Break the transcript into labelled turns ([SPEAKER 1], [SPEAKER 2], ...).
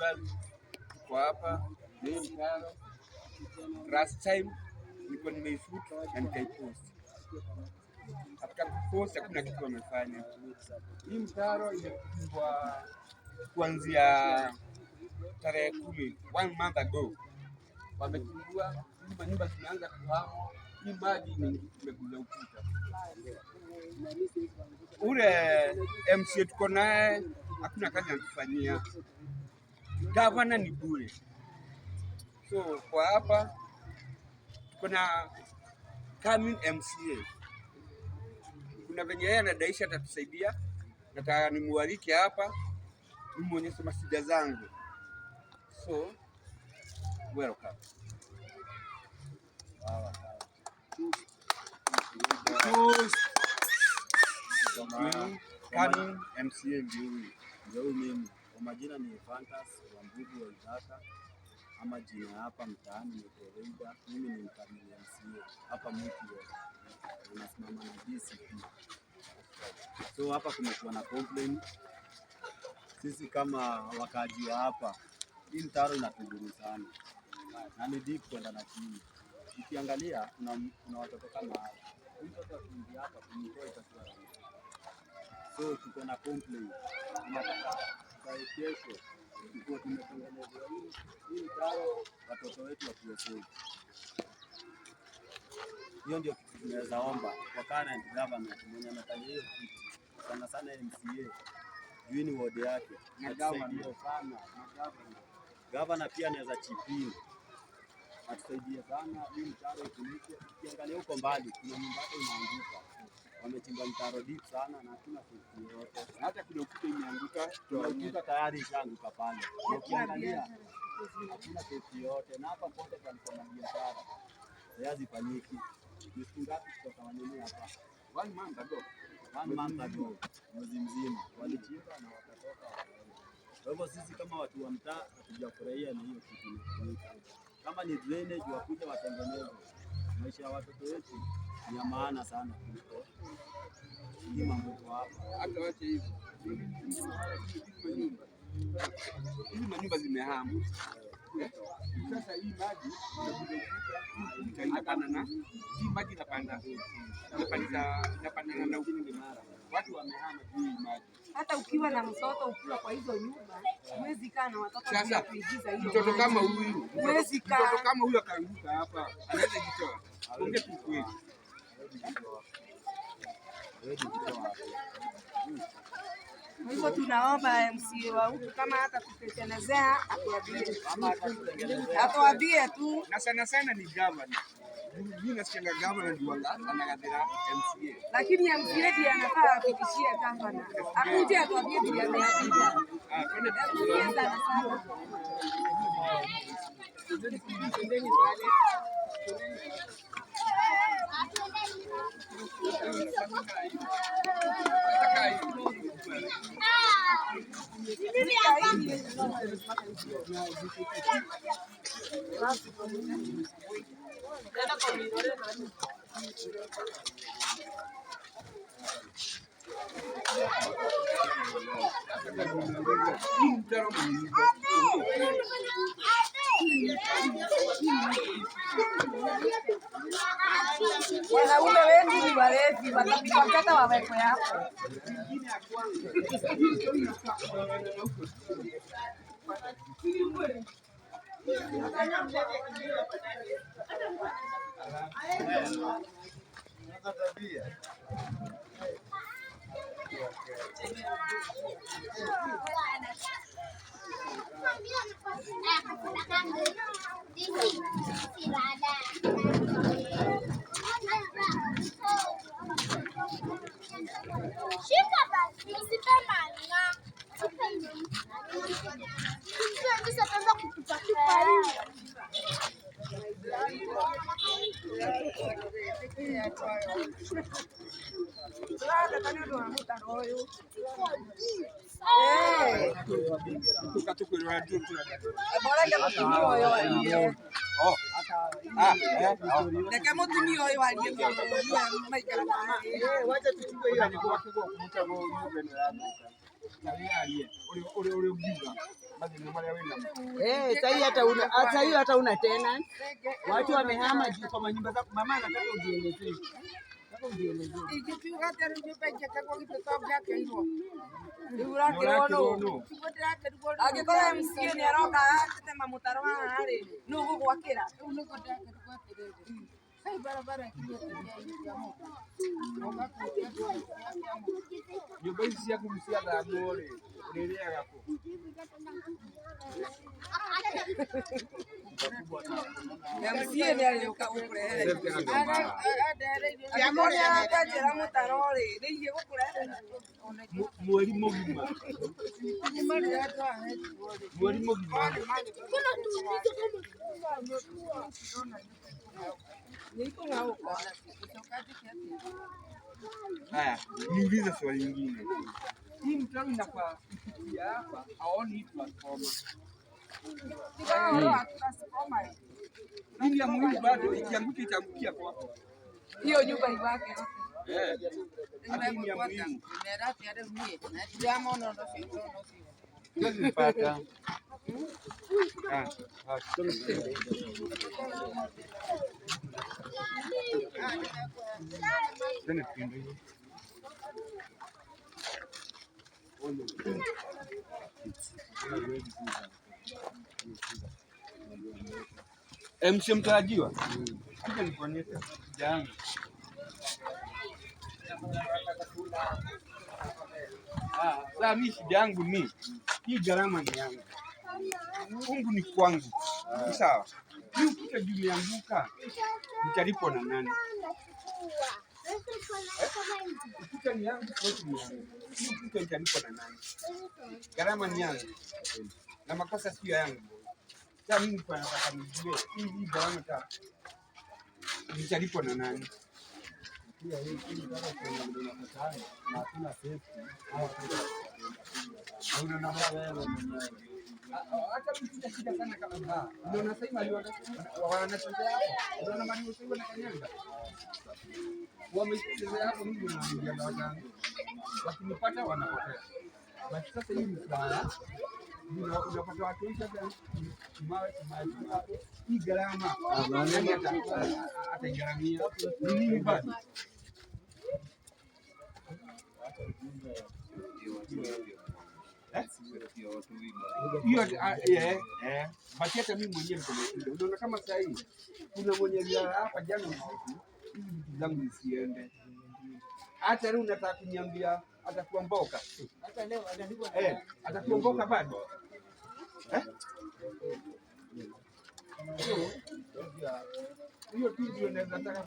[SPEAKER 1] February kwa hapa ni mtaro. Last time niko nimeifuta na nikaipost. Katika kupost hakuna kitu wamefanya. Hii mtaro ilikuwa kuanzia tarehe 10, 1 month ago. Wamechukua nyumba zimeanza kuhama, hii maji imekuja ukuta. Ule MCA tuko naye hakuna kazi anatufanyia. Gavana ni bure. So kwa hapa tuko na coming MCA. Kuna venye yeye anadaisha atatusaidia. Nataka nimualike hapa nimuonyeshe masida zangu. So welcome. Coming MCA
[SPEAKER 2] ndio mimi. Kwa majina ni Fantas Wambugu wa Idaka, ama jina hapa mtaani ni Koreida. Mimi ni coming MCA hapa Mutio. Unasimama na DCP. So hapa kumekuwa na complaint. Sisi kama wakaji wa hapa, hii mtaro inatudhuru sana. Na ni deep kwenda na chini. Ukiangalia kuna watoto kama hao. Mtoto akiingia hapa kumtoa itakuwa rahisi. So tuko na complaint. Tunataka kesho tuko tumetengeneza hii mtaro watoto wetu wakiwe safe. Hiyo ndio kitu tunaweza omba kwa current government mwenye anafanya hiyo kitu. Sana sana MCA. Juu ni ward yake. Na government sana. Governor pia anaweza chipini. Atusaidie sana hii mtaro ifunike. Ukiangalia huko mbali kuna nyumba inaanguka. Wamechimba mtaro deep sana na hakuna safety yote.
[SPEAKER 1] Hata kuna ukuta imeanguka,
[SPEAKER 2] ukuta tayari ishaanguka pale. Ukiangalia hakuna safety yote na hapa pote palikuwa na biashara. Hayazifanyiki. Ni siku ngapi kutoka wanini hapa?
[SPEAKER 1] 1 month ago.
[SPEAKER 2] 1 month ago. Mwezi mzima walichimba na wakatoka. Kwa hivyo sisi kama watu wa mtaa hatujafurahia na hiyo kitu. Kama ni drainage wakuja watengeneze. Maisha ya watoto wetu ni ya maana sana kuliko hii mambo hapa.
[SPEAKER 1] Hata wache hivi. Hizi manyumba zimehama. Sasa hii maji inapanda na hii maji inapanda na ukini mara. Watu wamehama hii maji.
[SPEAKER 3] Hata ukiwa na mtoto ukiwa kwa hizo nyumba, huwezi kaa na watoto
[SPEAKER 1] bila
[SPEAKER 3] kuigiza hiyo.
[SPEAKER 1] Mtoto kama huyu,
[SPEAKER 3] huwezi kaa.
[SPEAKER 1] Mtoto kama huyu akaanguka hapa, anaweza jitoa. Ongea tu kweli.
[SPEAKER 3] Kwa hivyo tunaomba MCA wa huku kama hata kutekelezea atuambie tu.
[SPEAKER 1] Na sana sana ni governor. Mimi nasikia governor ndio anagadhira MCA.
[SPEAKER 3] Lakini MCA ndiye anafaa afikishie governor. Akuje atuambie ndiye ameandika.
[SPEAKER 1] Kwani
[SPEAKER 3] sana sana. Wanaume wengi ni walevi, watapika wawekwe hapo.
[SPEAKER 4] Sasa hata una tena. Watu wamehama juu kwa manyumba zao. Mama anataka ujielezee.
[SPEAKER 1] Haya, niulize swali lingine. Hii mtaro inapofikia hapa haoni transformer. Hii ya muhimu bado ikianguka itaangukia kwa hapo.
[SPEAKER 3] Hiyo nyumba ibaki.
[SPEAKER 1] Hata hii ya muhimu.
[SPEAKER 4] Nipata.
[SPEAKER 1] MC mtarajiwa. Acha nikuonyeshe shida yangu. Sasa mimi shida yangu ni hii gharama ni yangu. Mungu ni kwangu. Sawa. Hii ukija juu yanguka nitalipwa na nani? Ukuta ni yangu, kwetu ni yangu. Hii ukuta nitalipwa na nani? Gharama ni yangu. Na makosa sio yangu. Sasa mimi kwa nataka nijue hii gharama nitalipwa na nani?
[SPEAKER 2] Pia hii kama kuna ndio unapata na hakuna safety au
[SPEAKER 1] Hauna na wewe mwenyewe. Hata mtu shida sana kama ndio unasema wanatembea hapo. Unaona mali usio na kanyanga. Wamechezea hapo mimi naambia na watu. Wakinipata wanapotea. Basi sasa hii ni sawa. Unapata watu wengi sasa mawe hii gharama. Atagharamia. Ni nini basi? Basi hata mimi mwenyewe niko. Unaona kama sasa hivi kuna mwenye hapa jana usiku hizi vitu zangu zisiende. Hata leo unataka kuniambia atakuwa mboka. Hata leo atakuwa mboka bado. Hiyo tu ndio naweza